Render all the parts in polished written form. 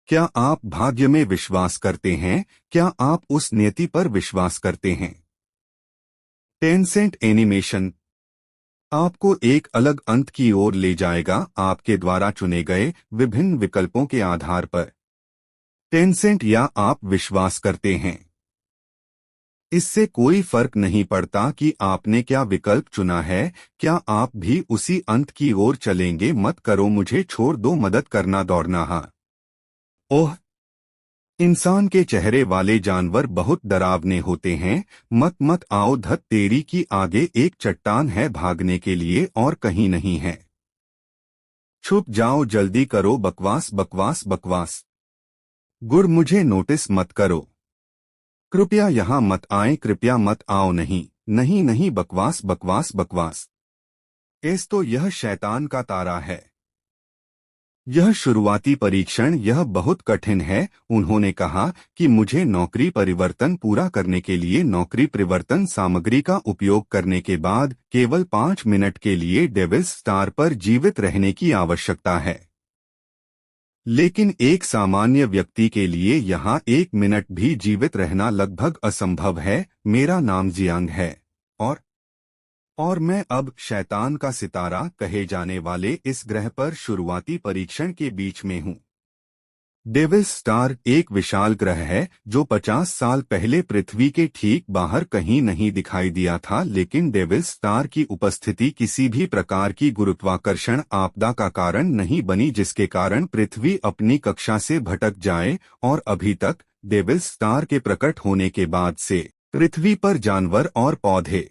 क्या आप भाग्य में विश्वास करते हैं? क्या आप उस नियति पर विश्वास करते हैं? टेंसेंट एनिमेशन आपको एक अलग अंत की ओर ले जाएगा आपके द्वारा चुने गए विभिन्न विकल्पों के आधार पर। टेंसेंट या आप विश्वास करते हैं, इससे कोई फर्क नहीं पड़ता कि आपने क्या विकल्प चुना है। क्या आप भी उसी अंत की ओर चलेंगे? मत करो मुझे छोड़ दो, मदद करना दौड़ना। हाँ, ओह, इंसान के चेहरे वाले जानवर बहुत डरावने होते हैं। मत मत आओ, धत तेरी की आगे एक चट्टान है भागने के लिए और कहीं नहीं है। छुप जाओ, जल्दी करो, बकवास बकवास बकवास। गुड़, मुझे नोटिस मत करो। कृपया यहाँ मत आए, कृपया मत आओ, नहीं नहीं नहीं, बकवास बकवास बकवास। तो यह शैतान का तारा है। यह शुरुआती परीक्षण यह बहुत कठिन है। उन्होंने कहा कि मुझे नौकरी परिवर्तन पूरा करने के लिए नौकरी परिवर्तन सामग्री का उपयोग करने के बाद केवल 5 मिनट के लिए डेविल्स स्टार पर जीवित रहने की आवश्यकता है। लेकिन एक सामान्य व्यक्ति के लिए यहाँ 1 मिनट भी जीवित रहना लगभग असंभव है। मेरा नाम जियांग है और मैं अब शैतान का सितारा कहे जाने वाले इस ग्रह पर शुरुआती परीक्षण के बीच में हूँ। डेविल्स स्टार एक विशाल ग्रह है जो 50 साल पहले पृथ्वी के ठीक बाहर कहीं नहीं दिखाई दिया था, लेकिन डेविल्स स्टार की उपस्थिति किसी भी प्रकार की गुरुत्वाकर्षण आपदा का कारण नहीं बनी जिसके कारण पृथ्वी अपनी कक्षा से भटक जाए। और अभी तक डेविल्स स्टार के प्रकट होने के बाद से पृथ्वी पर जानवर और पौधे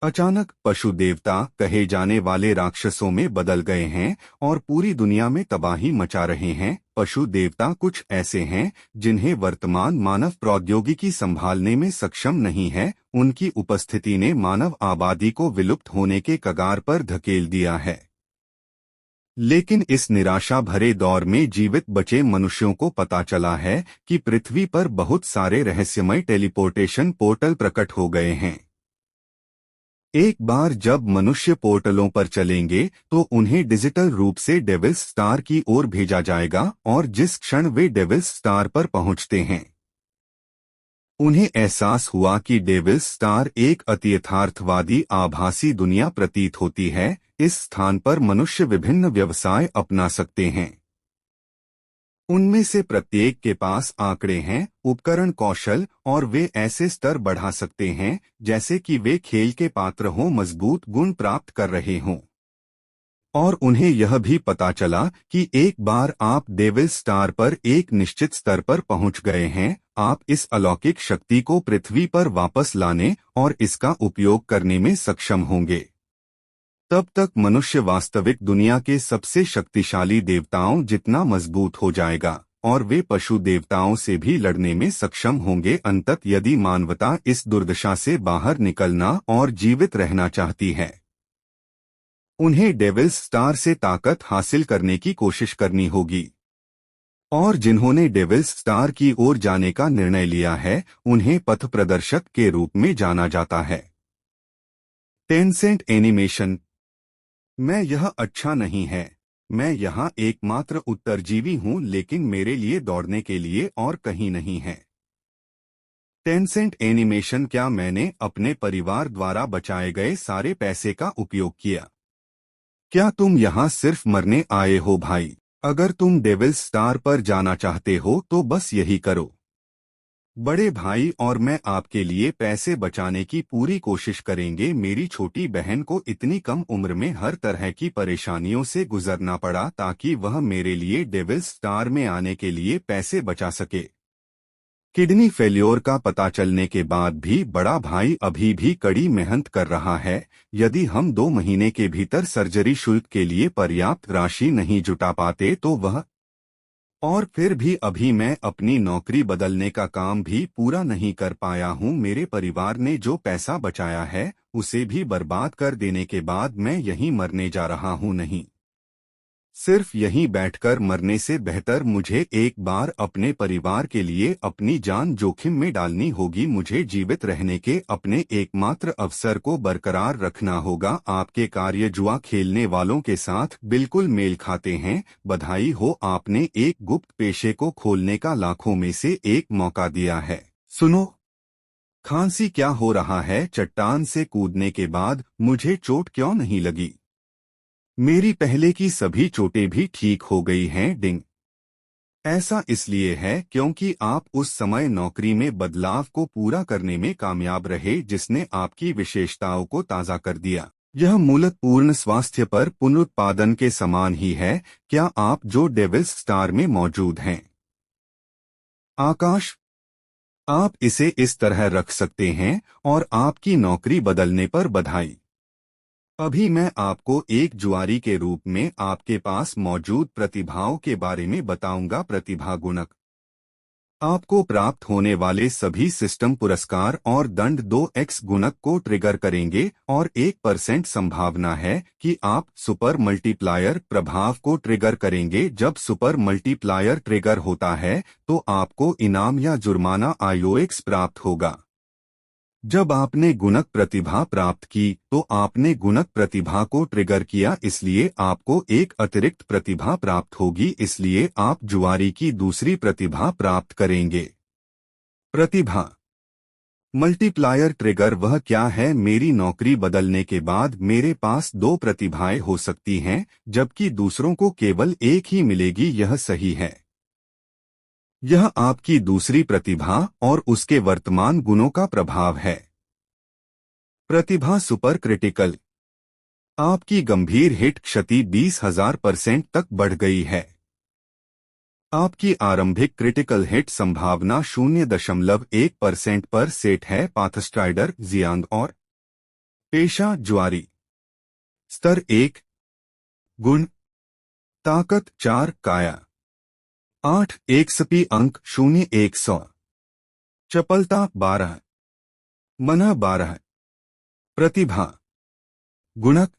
अचानक पशु देवता कहे जाने वाले राक्षसों में बदल गए हैं और पूरी दुनिया में तबाही मचा रहे हैं। पशु देवता कुछ ऐसे हैं जिन्हें वर्तमान मानव प्रौद्योगिकी संभालने में सक्षम नहीं है। उनकी उपस्थिति ने मानव आबादी को विलुप्त होने के कगार पर धकेल दिया है। लेकिन इस निराशा भरे दौर में जीवित बचे मनुष्यों को पता चला है कि पृथ्वी पर बहुत सारे रहस्यमय टेलीपोर्टेशन पोर्टल प्रकट हो गए हैं। एक बार जब मनुष्य पोर्टलों पर चलेंगे तो उन्हें डिजिटल रूप से डेविल्स स्टार की ओर भेजा जाएगा और जिस क्षण वे डेविल्स स्टार पर पहुंचते हैं उन्हें एहसास हुआ कि डेविल्स स्टार एक अतियथार्थवादी आभासी दुनिया प्रतीत होती है। इस स्थान पर मनुष्य विभिन्न व्यवसाय अपना सकते हैं। उनमें से प्रत्येक के पास आंकड़े हैं, उपकरण, कौशल और वे ऐसे स्तर बढ़ा सकते हैं जैसे कि वे खेल के पात्र हों, मजबूत गुण प्राप्त कर रहे हों। और उन्हें यह भी पता चला कि एक बार आप डेविल स्टार पर एक निश्चित स्तर पर पहुंच गए हैं, आप इस अलौकिक शक्ति को पृथ्वी पर वापस लाने और इसका उपयोग करने में सक्षम होंगे। तब तक मनुष्य वास्तविक दुनिया के सबसे शक्तिशाली देवताओं जितना मजबूत हो जाएगा और वे पशु देवताओं से भी लड़ने में सक्षम होंगे। अंततः यदि मानवता इस दुर्दशा से बाहर निकलना और जीवित रहना चाहती है, उन्हें डेविल्स स्टार से ताकत हासिल करने की कोशिश करनी होगी। और जिन्होंने डेविल्स स्टार की ओर जाने का निर्णय लिया है उन्हें पथ प्रदर्शक के रूप में जाना जाता है। Tencent animation. मैं यह अच्छा नहीं है। मैं यहाँ एकमात्र उत्तरजीवी हूँ, लेकिन मेरे लिए दौड़ने के लिए और कहीं नहीं है। Tencent animation. क्या मैंने अपने परिवार द्वारा बचाए गए सारे पैसे का उपयोग किया? क्या तुम यहाँ सिर्फ मरने आए हो भाई? अगर तुम डेविल्स स्टार पर जाना चाहते हो तो बस यही करो। बड़े भाई और मैं आपके लिए पैसे बचाने की पूरी कोशिश करेंगे। मेरी छोटी बहन को इतनी कम उम्र में हर तरह की परेशानियों से गुजरना पड़ा ताकि वह मेरे लिए डेविल्स स्टार में आने के लिए पैसे बचा सके। किडनी फेल्योर का पता चलने के बाद भी बड़ा भाई अभी भी कड़ी मेहनत कर रहा है। यदि हम 2 महीने के भीतर सर्जरी शुल्क के लिए पर्याप्त राशि नहीं जुटा पाते तो वह और फिर भी अभी मैं अपनी नौकरी बदलने का काम भी पूरा नहीं कर पाया हूँ। मेरे परिवार ने जो पैसा बचाया है उसे भी बर्बाद कर देने के बाद मैं यहीं मरने जा रहा हूँ। नहीं, सिर्फ यहीं बैठकर मरने से बेहतर मुझे एक बार अपने परिवार के लिए अपनी जान जोखिम में डालनी होगी। मुझे जीवित रहने के अपने एकमात्र अवसर को बरकरार रखना होगा। आपके कार्य जुआ खेलने वालों के साथ बिल्कुल मेल खाते हैं। बधाई हो, आपने एक गुप्त पेशे को खोलने का लाखों में से एक मौका दिया है। सुनो, खांसी क्या हो रहा है? चट्टान से कूदने के बाद मुझे चोट क्यों नहीं लगी? मेरी पहले की सभी चोटें भी ठीक हो गई हैं। डिंग। ऐसा इसलिए है क्योंकि आप उस समय नौकरी में बदलाव को पूरा करने में कामयाब रहे जिसने आपकी विशेषताओं को ताज़ा कर दिया। यह मूलत पूर्ण स्वास्थ्य पर पुनरुत्पादन के समान ही है। क्या आप जो डेविल्स स्टार में मौजूद हैं? आकाश, आप इसे इस तरह रख सकते हैं और आपकी नौकरी बदलने पर बधाई। अभी मैं आपको एक जुआरी के रूप में आपके पास मौजूद प्रतिभाओं के बारे में बताऊंगा। प्रतिभा गुणक। आपको प्राप्त होने वाले सभी सिस्टम पुरस्कार और दंड 2x गुणक को ट्रिगर करेंगे और 1% संभावना है कि आप सुपर मल्टीप्लायर प्रभाव को ट्रिगर करेंगे। जब सुपर मल्टीप्लायर ट्रिगर होता है तो आपको इनाम या जुर्माना IOX प्राप्त होगा। जब आपने गुणक प्रतिभा प्राप्त की तो आपने गुणक प्रतिभा को ट्रिगर किया, इसलिए आपको एक अतिरिक्त प्रतिभा प्राप्त होगी। इसलिए आप जुआरी की दूसरी प्रतिभा प्राप्त करेंगे। प्रतिभा मल्टीप्लायर ट्रिगर वह क्या है? मेरी नौकरी बदलने के बाद मेरे पास 2 प्रतिभाएं हो सकती हैं, जबकि दूसरों को केवल एक ही मिलेगी। यह सही है। यह आपकी दूसरी प्रतिभा और उसके वर्तमान गुणों का प्रभाव है। प्रतिभा सुपर क्रिटिकल। आपकी गंभीर हिट क्षति 20,000% तक बढ़ गई है। आपकी आरंभिक क्रिटिकल हिट संभावना 0.1% पर सेट है। पाथस्ट्राइडर जियांग और पेशा जुआरी। स्तर 1। गुण ताकत 4, काया 8, एक्सपी अंक 0-100, चपलता 12, मन 12। प्रतिभा गुणक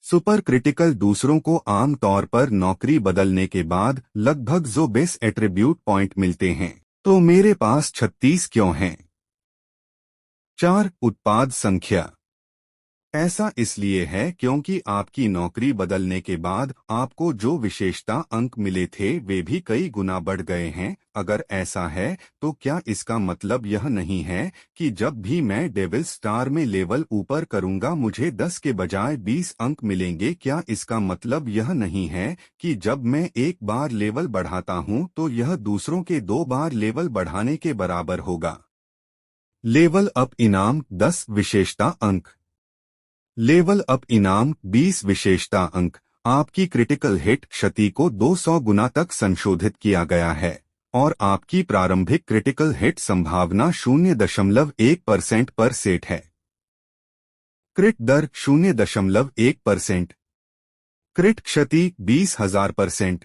सुपर क्रिटिकल। दूसरों को आम तौर पर नौकरी बदलने के बाद लगभग जो बेस एट्रीब्यूट पॉइंट मिलते हैं, तो मेरे पास 36 क्यों हैं? 4, उत्पाद संख्या। ऐसा इसलिए है क्योंकि आपकी नौकरी बदलने के बाद आपको जो विशेषता अंक मिले थे वे भी कई गुना बढ़ गए हैं। अगर ऐसा है तो क्या इसका मतलब यह नहीं है कि जब भी मैं डेविल स्टार में लेवल ऊपर करूंगा मुझे 10 के बजाय 20 अंक मिलेंगे? क्या इसका मतलब यह नहीं है कि जब मैं एक बार लेवल बढ़ाता हूं तो यह दूसरों के 2 बार लेवल बढ़ाने के बराबर होगा? लेवल अप इनाम 10 विशेषता अंक। लेवल अप इनाम 20 विशेषता अंक। आपकी क्रिटिकल हिट क्षति को 200 गुना तक संशोधित किया गया है और आपकी प्रारंभिक क्रिटिकल हिट संभावना 0.1% पर सेट है। क्रिट दर 0.1%। क्रिट क्षति 20,000%।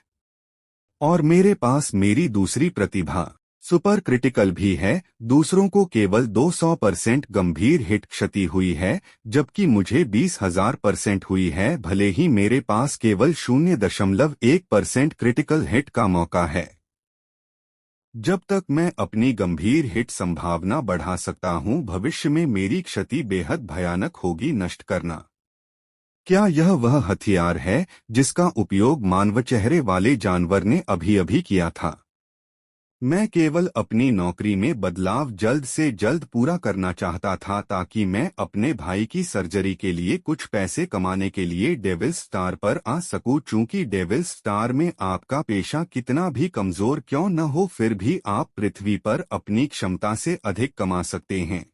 और मेरे पास मेरी दूसरी प्रतिभा सुपर क्रिटिकल भी है। दूसरों को केवल 200% गंभीर हिट क्षति हुई है, जबकि मुझे 20,000% हुई है, भले ही मेरे पास केवल 0.1% क्रिटिकल हिट का मौका है। जब तक मैं अपनी गंभीर हिट संभावना बढ़ा सकता हूं, भविष्य में मेरी क्षति बेहद भयानक होगी। नष्ट करना। क्या यह वह हथियार है जिसका उपयोग मानव चेहरे वाले जानवर ने अभी अभी किया था? मैं केवल अपनी नौकरी में बदलाव जल्द से जल्द पूरा करना चाहता था ताकि मैं अपने भाई की सर्जरी के लिए कुछ पैसे कमाने के लिए डेविल स्टार पर आ सकूं। चूंकि डेविल स्टार में आपका पेशा कितना भी कमजोर क्यों न हो, फिर भी आप पृथ्वी पर अपनी क्षमता से अधिक कमा सकते हैं।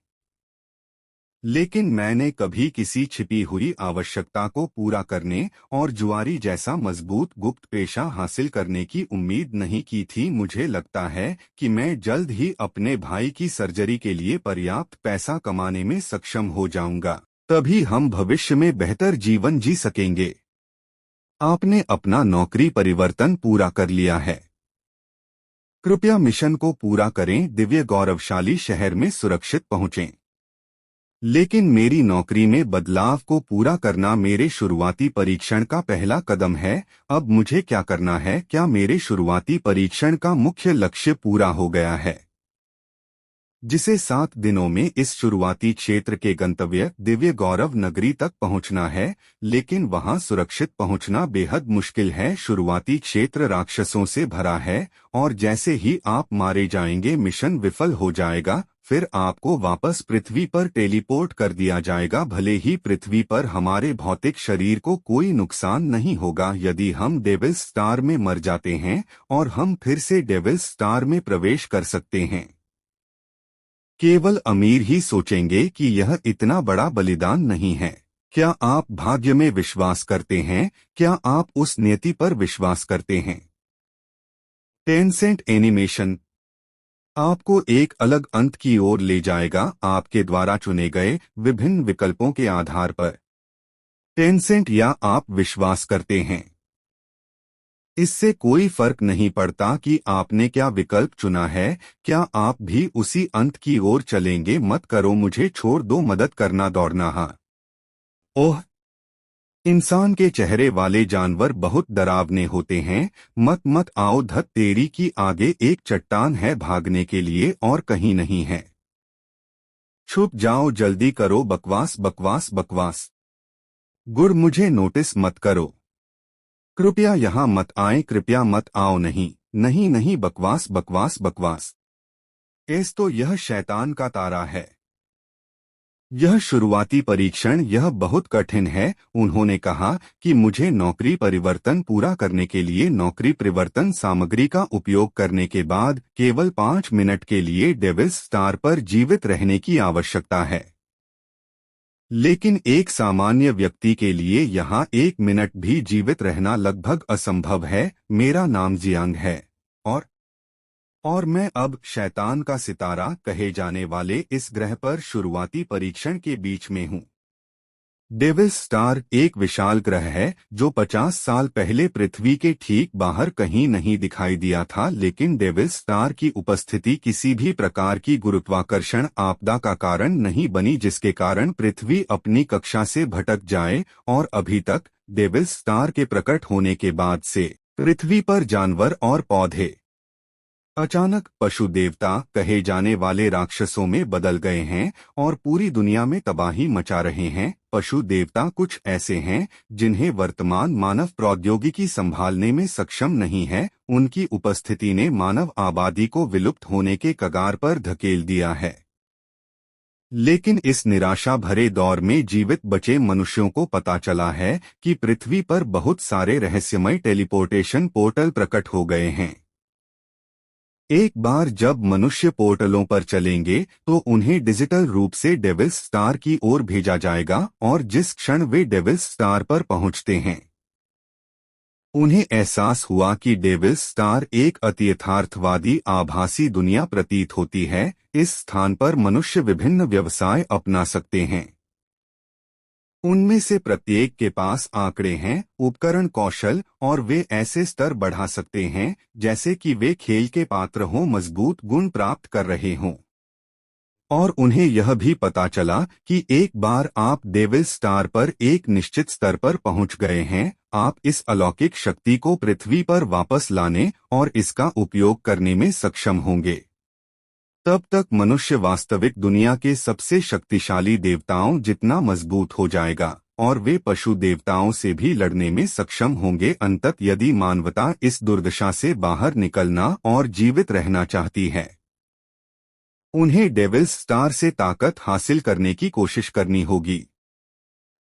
लेकिन मैंने कभी किसी छिपी हुई आवश्यकता को पूरा करने और जुआरी जैसा मजबूत गुप्त पेशा हासिल करने की उम्मीद नहीं की थी। मुझे लगता है कि मैं जल्द ही अपने भाई की सर्जरी के लिए पर्याप्त पैसा कमाने में सक्षम हो जाऊंगा, तभी हम भविष्य में बेहतर जीवन जी सकेंगे। आपने अपना नौकरी परिवर्तन पूरा कर लिया है। कृपया मिशन को पूरा करें, दिव्य गौरवशाली शहर में सुरक्षित पहुंचें। लेकिन मेरी नौकरी में बदलाव को पूरा करना मेरे शुरुआती परीक्षण का पहला कदम है। अब मुझे क्या करना है? क्या मेरे शुरुआती परीक्षण का मुख्य लक्ष्य पूरा हो गया है, जिसे 7 दिनों में इस शुरुआती क्षेत्र के गंतव्य दिव्य गौरव नगरी तक पहुंचना है? लेकिन वहां सुरक्षित पहुंचना बेहद मुश्किल है। शुरुआती क्षेत्र राक्षसों से भरा है और जैसे ही आप मारे जाएंगे मिशन विफल हो जाएगा। फिर आपको वापस पृथ्वी पर टेलीपोर्ट कर दिया जाएगा। भले ही पृथ्वी पर हमारे भौतिक शरीर को कोई नुकसान नहीं होगा यदि हम डेविल स्टार में मर जाते हैं, और हम फिर से डेविल स्टार में प्रवेश कर सकते हैं। केवल अमीर ही सोचेंगे कि यह इतना बड़ा बलिदान नहीं है। क्या आप भाग्य में विश्वास करते हैं? क्या आप उस नियति पर विश्वास करते हैं? टेंसेंट एनिमेशन आपको एक अलग अंत की ओर ले जाएगा, आपके द्वारा चुने गए विभिन्न विकल्पों के आधार पर। टेंसेंट या आप विश्वास करते हैं, इससे कोई फर्क नहीं पड़ता कि आपने क्या विकल्प चुना है। क्या आप भी उसी अंत की ओर चलेंगे? मत करो, मुझे छोड़ दो, मदद करना, दौड़ना। हाँ, ओह, इंसान के चेहरे वाले जानवर बहुत डरावने होते हैं। मत मत आओ, धत तेरी की आगे एक चट्टान है भागने के लिए और कहीं नहीं है। छुप जाओ, जल्दी करो, बकवास बकवास बकवास। गुड़, मुझे नोटिस मत करो, कृपया यहाँ मत आए, कृपया मत आओ, नहीं नहीं नहीं, बकवास बकवास बकवास। तो यह शैतान का तारा है। यह शुरुआती परीक्षण यह बहुत कठिन है। उन्होंने कहा कि मुझे नौकरी परिवर्तन पूरा करने के लिए नौकरी परिवर्तन सामग्री का उपयोग करने के बाद केवल 5 मिनट के लिए डेविल स्टार पर जीवित रहने की आवश्यकता है। लेकिन एक सामान्य व्यक्ति के लिए यहाँ 1 मिनट भी जीवित रहना लगभग असंभव है। मेरा नाम जियांग है और मैं अब शैतान का सितारा कहे जाने वाले इस ग्रह पर शुरुआती परीक्षण के बीच में हूँ। डेविल स्टार एक विशाल ग्रह है जो 50 साल पहले पृथ्वी के ठीक बाहर कहीं नहीं दिखाई दिया था, लेकिन डेविल स्टार की उपस्थिति किसी भी प्रकार की गुरुत्वाकर्षण आपदा का कारण नहीं बनी जिसके कारण पृथ्वी अपनी कक्षा से भटक जाए। और अभी तक डेविल स्टार के प्रकट होने के बाद से पृथ्वी पर जानवर और पौधे अचानक पशु देवता कहे जाने वाले राक्षसों में बदल गए हैं और पूरी दुनिया में तबाही मचा रहे हैं। पशु देवता कुछ ऐसे हैं जिन्हें वर्तमान मानव प्रौद्योगिकी संभालने में सक्षम नहीं है। उनकी उपस्थिति ने मानव आबादी को विलुप्त होने के कगार पर धकेल दिया है। लेकिन इस निराशा भरे दौर में जीवित बचे मनुष्यों को पता चला है कि पृथ्वी पर बहुत सारे रहस्यमय टेलीपोर्टेशन पोर्टल प्रकट हो गए हैं। एक बार जब मनुष्य पोर्टलों पर चलेंगे तो उन्हें डिजिटल रूप से डेविल स्टार की ओर भेजा जाएगा और जिस क्षण वे डेविल स्टार पर पहुंचते हैं उन्हें एहसास हुआ कि डेविल स्टार एक अतियथार्थवादी आभासी दुनिया प्रतीत होती है। इस स्थान पर मनुष्य विभिन्न व्यवसाय अपना सकते हैं। उनमें से प्रत्येक के पास आंकड़े हैं, उपकरण, कौशल, और वे ऐसे स्तर बढ़ा सकते हैं जैसे कि वे खेल के पात्र हों, मजबूत गुण प्राप्त कर रहे हों। और उन्हें यह भी पता चला कि एक बार आप डेविल स्टार पर एक निश्चित स्तर पर पहुंच गए हैं, आप इस अलौकिक शक्ति को पृथ्वी पर वापस लाने और इसका उपयोग करने में सक्षम होंगे। तब तक मनुष्य वास्तविक दुनिया के सबसे शक्तिशाली देवताओं जितना मजबूत हो जाएगा और वे पशु देवताओं से भी लड़ने में सक्षम होंगे। अंततः यदि मानवता इस दुर्दशा से बाहर निकलना और जीवित रहना चाहती है, उन्हें डेविल स्टार से ताकत हासिल करने की कोशिश करनी होगी।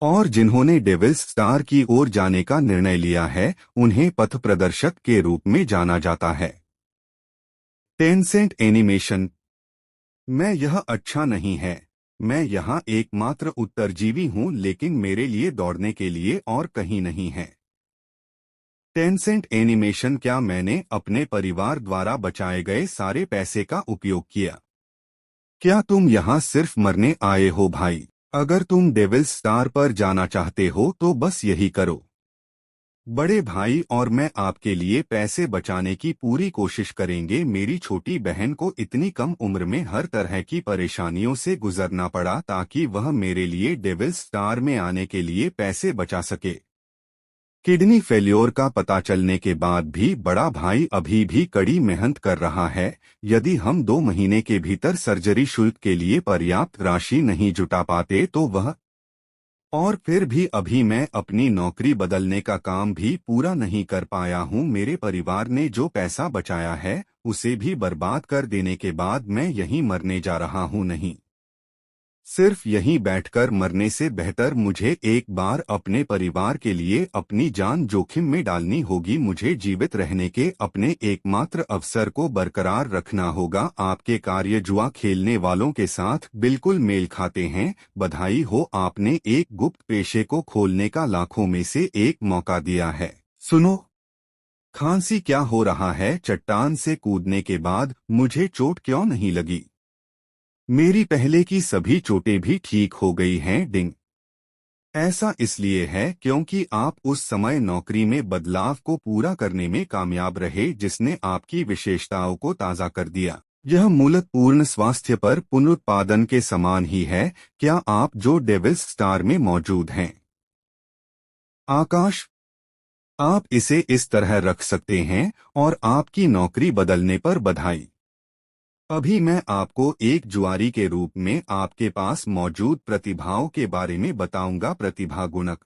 और जिन्होंने डेविल स्टार की ओर जाने का निर्णय लिया है उन्हें पथ प्रदर्शक के रूप में जाना जाता है। टेंसेंट एनिमेशन मैं यह अच्छा नहीं है। मैं यहाँ एकमात्र उत्तरजीवी हूँ, लेकिन मेरे लिए दौड़ने के लिए और कहीं नहीं है। टेंसेंट एनिमेशन क्या मैंने अपने परिवार द्वारा बचाए गए सारे पैसे का उपयोग किया? क्या तुम यहाँ सिर्फ मरने आए हो भाई? अगर तुम डेविल स्टार पर जाना चाहते हो तो बस यही करो। बड़े भाई और मैं आपके लिए पैसे बचाने की पूरी कोशिश करेंगे। मेरी छोटी बहन को इतनी कम उम्र में हर तरह की परेशानियों से गुजरना पड़ा ताकि वह मेरे लिए डेविल स्टार में आने के लिए पैसे बचा सके। किडनी फेल्योर का पता चलने के बाद भी बड़ा भाई अभी भी कड़ी मेहनत कर रहा है। यदि हम 2 महीने के भीतर सर्जरी शुल्क के लिए पर्याप्त राशि नहीं जुटा पाते तो वह और फिर भी अभी मैं अपनी नौकरी बदलने का काम भी पूरा नहीं कर पाया हूँ। मेरे परिवार ने जो पैसा बचाया है उसे भी बर्बाद कर देने के बाद मैं यहीं मरने जा रहा हूँ। नहीं, सिर्फ यहीं बैठकर मरने से बेहतर मुझे एक बार अपने परिवार के लिए अपनी जान जोखिम में डालनी होगी। मुझे जीवित रहने के अपने एकमात्र अवसर को बरकरार रखना होगा। आपके कार्य जुआ खेलने वालों के साथ बिल्कुल मेल खाते हैं। बधाई हो, आपने एक गुप्त पेशे को खोलने का लाखों में से एक मौका दिया है। सुनो, खांसी क्या हो रहा है? चट्टान से कूदने के बाद मुझे चोट क्यों नहीं लगी? मेरी पहले की सभी चोटें भी ठीक हो गई हैं। डिंग। ऐसा इसलिए है क्योंकि आप उस समय नौकरी में बदलाव को पूरा करने में कामयाब रहे जिसने आपकी विशेषताओं को ताज़ा कर दिया। यह मूलतः पूर्ण स्वास्थ्य पर पुनरुत्पादन के समान ही है। क्या आप जो डेविल्स स्टार में मौजूद हैं? आकाश, आप इसे इस तरह रख सकते हैं और आपकी नौकरी बदलने पर बधाई। अभी मैं आपको एक जुआरी के रूप में आपके पास मौजूद प्रतिभाओं के बारे में बताऊंगा। प्रतिभा गुणक,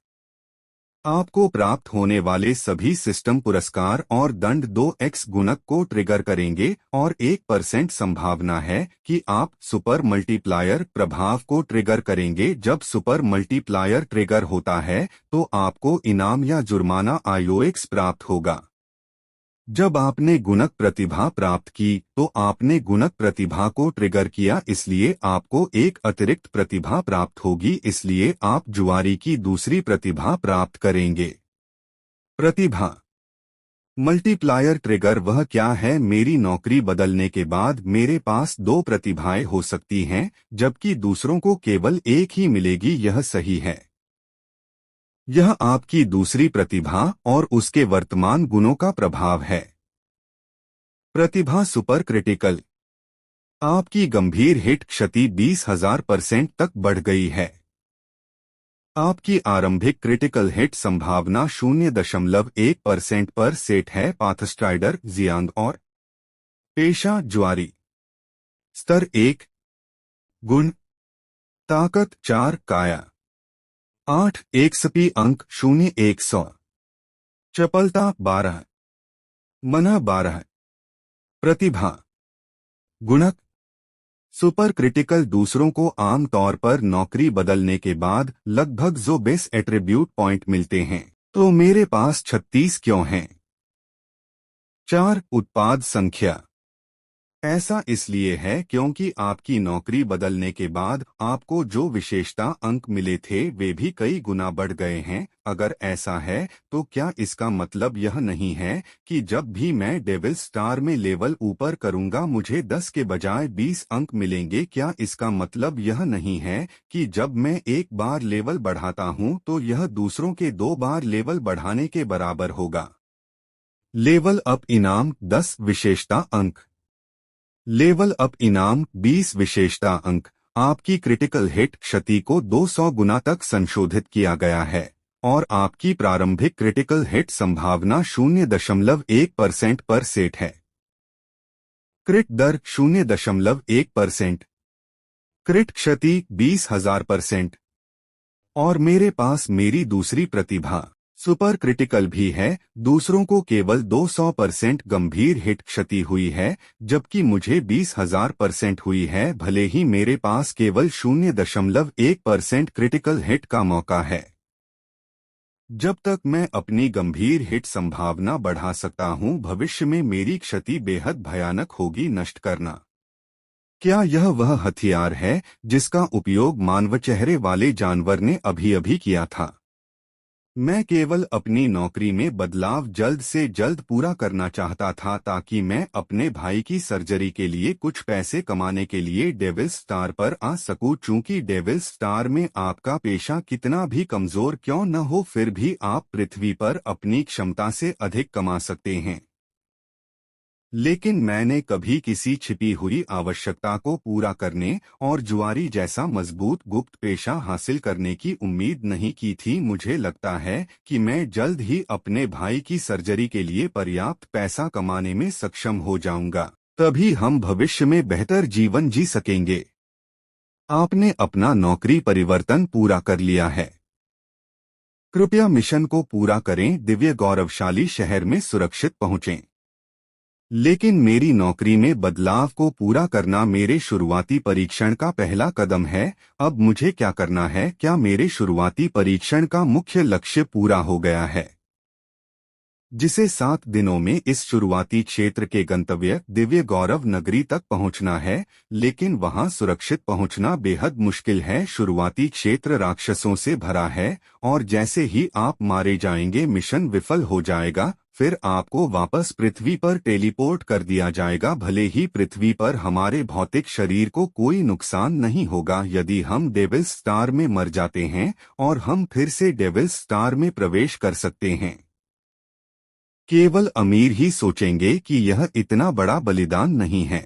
आपको प्राप्त होने वाले सभी सिस्टम पुरस्कार और दंड 2x गुणक को ट्रिगर करेंगे और 1% संभावना है कि आप सुपर मल्टीप्लायर प्रभाव को ट्रिगर करेंगे। जब सुपर मल्टीप्लायर ट्रिगर होता है तो आपको इनाम या जुर्माना IOX प्राप्त होगा। जब आपने गुणक प्रतिभा प्राप्त की तो आपने गुणक प्रतिभा को ट्रिगर किया, इसलिए आपको एक अतिरिक्त प्रतिभा प्राप्त होगी। इसलिए आप जुआरी की दूसरी प्रतिभा प्राप्त करेंगे। प्रतिभा मल्टीप्लायर ट्रिगर वह क्या है? मेरी नौकरी बदलने के बाद मेरे पास 2 प्रतिभाएं हो सकती हैं जबकि दूसरों को केवल एक ही मिलेगी। यह सही है। यह आपकी दूसरी प्रतिभा और उसके वर्तमान गुणों का प्रभाव है। प्रतिभा सुपर क्रिटिकल, आपकी गंभीर हिट क्षति 20,000% तक बढ़ गई है। आपकी आरंभिक क्रिटिकल हिट संभावना 0.1% पर सेट है। पाथस्ट्राइडर जियांग और पेशा जुआरी। स्तर 1, गुण ताकत 4, काया 8, एक्सपी अंक 0-100, चपलता 12, मना 12। प्रतिभा गुणक सुपर क्रिटिकल, दूसरों को आम तौर पर नौकरी बदलने के बाद लगभग जो बेस एट्रीब्यूट पॉइंट मिलते हैं, तो मेरे पास 36 क्यों हैं? 4, उत्पाद संख्या, ऐसा इसलिए है क्योंकि आपकी नौकरी बदलने के बाद आपको जो विशेषता अंक मिले थे वे भी कई गुना बढ़ गए हैं। अगर ऐसा है तो क्या इसका मतलब यह नहीं है कि जब भी मैं डेविल स्टार में लेवल ऊपर करूंगा मुझे 10 के बजाय 20 अंक मिलेंगे? क्या इसका मतलब यह नहीं है कि जब मैं एक बार लेवल बढ़ाता हूं तो यह दूसरों के 2 बार लेवल बढ़ाने के बराबर होगा? लेवल अप इनाम 10 विशेषता अंक, लेवल अप इनाम 20 विशेषता अंक। आपकी क्रिटिकल हिट क्षति को 200 गुना तक संशोधित किया गया है और आपकी प्रारंभिक क्रिटिकल हिट संभावना 0.1% पर सेट है। क्रिट दर 0.1%, क्रिट क्षति 20,000%। और मेरे पास मेरी दूसरी प्रतिभा सुपर क्रिटिकल भी है। दूसरों को केवल 200% गंभीर हिट क्षति हुई है जबकि मुझे 20,000% हुई है। भले ही मेरे पास केवल 0.1% क्रिटिकल हिट का मौका है। जब तक मैं अपनी गंभीर हिट संभावना बढ़ा सकता हूं, भविष्य में मेरी क्षति बेहद भयानक होगी। नष्ट करना, क्या यह वह हथियार है जिसका उपयोग मानव चेहरे वाले जानवर ने अभी अभी किया था? मैं केवल अपनी नौकरी में बदलाव जल्द से जल्द पूरा करना चाहता था ताकि मैं अपने भाई की सर्जरी के लिए कुछ पैसे कमाने के लिए डेविल स्टार पर आ सकूं। चूंकि डेविल स्टार में आपका पेशा कितना भी कमजोर क्यों न हो, फिर भी आप पृथ्वी पर अपनी क्षमता से अधिक कमा सकते हैं। लेकिन मैंने कभी किसी छिपी हुई आवश्यकता को पूरा करने और जुआरी जैसा मजबूत गुप्त पेशा हासिल करने की उम्मीद नहीं की थी। मुझे लगता है कि मैं जल्द ही अपने भाई की सर्जरी के लिए पर्याप्त पैसा कमाने में सक्षम हो जाऊंगा, तभी हम भविष्य में बेहतर जीवन जी सकेंगे। आपने अपना नौकरी परिवर्तन पूरा कर लिया है। कृपया मिशन को पूरा करें, दिव्य गौरवशाली शहर में सुरक्षित पहुंचें। लेकिन मेरी नौकरी में बदलाव को पूरा करना मेरे शुरुआती परीक्षण का पहला कदम है। अब मुझे क्या करना है? क्या मेरे शुरुआती परीक्षण का मुख्य लक्ष्य पूरा हो गया है, जिसे 7 दिनों में इस शुरुआती क्षेत्र के गंतव्य दिव्य गौरव नगरी तक पहुंचना है। लेकिन वहां सुरक्षित पहुंचना बेहद मुश्किल है। शुरुआती क्षेत्र राक्षसों से भरा है और जैसे ही आप मारे जाएंगे मिशन विफल हो जाएगा। फिर आपको वापस पृथ्वी पर टेलीपोर्ट कर दिया जाएगा। भले ही पृथ्वी पर हमारे भौतिक शरीर को कोई नुकसान नहीं होगा यदि हम डेविल स्टार में मर जाते हैं, और हम फिर से डेविल स्टार में प्रवेश कर सकते हैं। केवल अमीर ही सोचेंगे कि यह इतना बड़ा बलिदान नहीं है।